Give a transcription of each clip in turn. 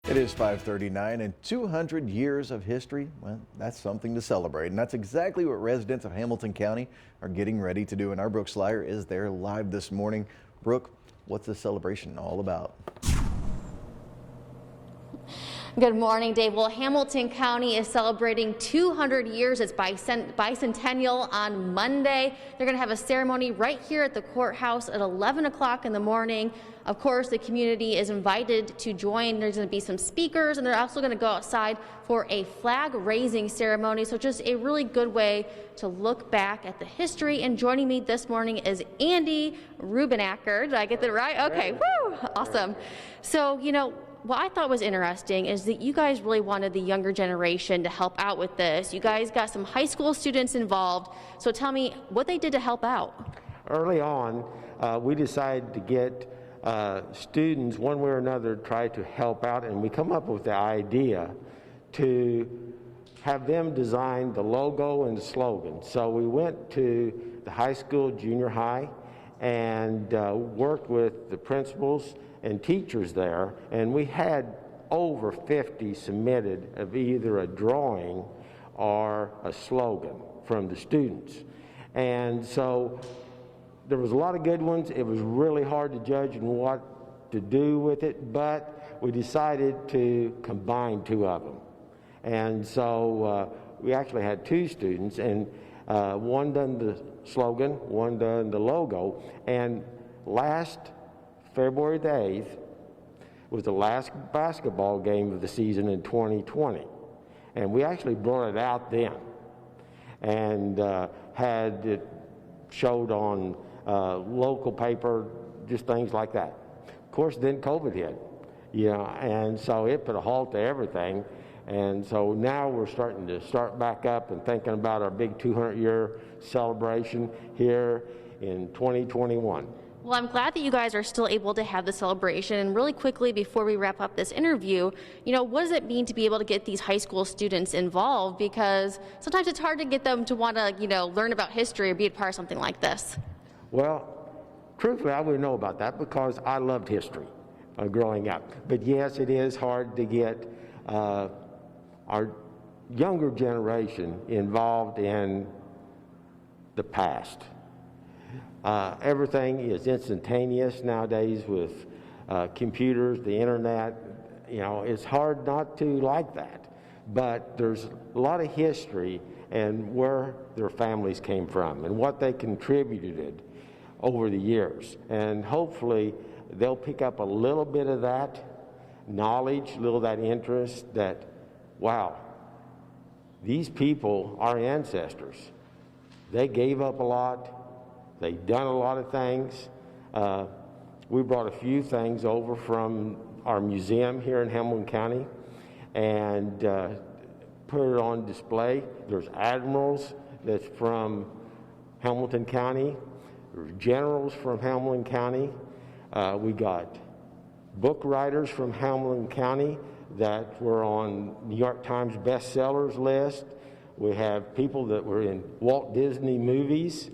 It is 5:39 and 200 years of history. Well, that's something to celebrate. And that's exactly what residents of Hamilton County are getting ready to do. And our Brooke Slyer is there live this morning. Brooke, what's this celebration all about? Good morning, Dave. Well, Hamilton County is celebrating 200 years. It's bicentennial on Monday. They're going to have a ceremony right here at the courthouse at 11 o'clock in the morning. Of course, the community is invited to join. There's going to be some speakers, and they're also going to go outside for a flag raising ceremony. So just a really good way to look back at the history. And joining me this morning is Andy Rubenacker. Did I get that right? Okay. Woo! Awesome. So, what I thought was interesting is that you guys really wanted the younger generation to help out with this. You guys got some high school students involved. So tell me what they did to help out. Early on, we decided to get students one way or another try to help out, and we come up with the idea to have them design the logo and the slogan. So we went to the high school, junior high, and worked with the principals and teachers there, and we had over 50 submitted of either a drawing or a slogan from the students. And so there was a lot of good ones. It was really hard to judge and what to do with it, but we decided to combine two of them. And so we actually had two students, and one done the slogan, one done the logo, and last February the 8th was the last basketball game of the season in 2020. And we actually brought it out then and had it showed on local paper, just things like that. Of course, then COVID hit, and so it put a halt to everything. And so now we're starting to start back up and thinking about our big 200-year celebration here in 2021. Well, I'm glad that you guys are still able to have the celebration. And really quickly, before we wrap up this interview, what does it mean to be able to get these high school students involved? Because sometimes it's hard to get them to want to, learn about history or be a part of something like this. Well, truthfully, I wouldn't know about that because I loved history growing up. But yes, it is hard to get our younger generation involved in the past. Everything is instantaneous nowadays with computers, the internet. It's hard not to like that. But there's a lot of history and where their families came from and what they contributed over the years. And hopefully they'll pick up a little bit of that knowledge, a little of that interest that, wow, these people, our ancestors, they gave up a lot. They've done a lot of things. We brought a few things over from our museum here in Hamilton County and put it on display. There's admirals that's from Hamilton County. There's generals from Hamilton County. We got book writers from Hamilton County that were on New York Times bestsellers list. We have people that were in Walt Disney movies.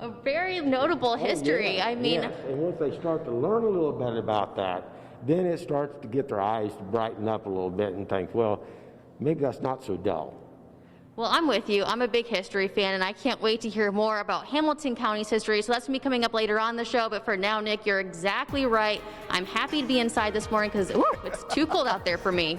A very notable history. Yeah, yes. And once they start to learn a little bit about that, then it starts to get their eyes to brighten up a little bit and think, well, maybe that's not so dull. Well, I'm with you. I'm a big history fan, and I can't wait to hear more about Hamilton County's history. So that's going to be coming up later on the show. But for now, Nick, you're exactly right. I'm happy to be inside this morning because it's too cold out there for me.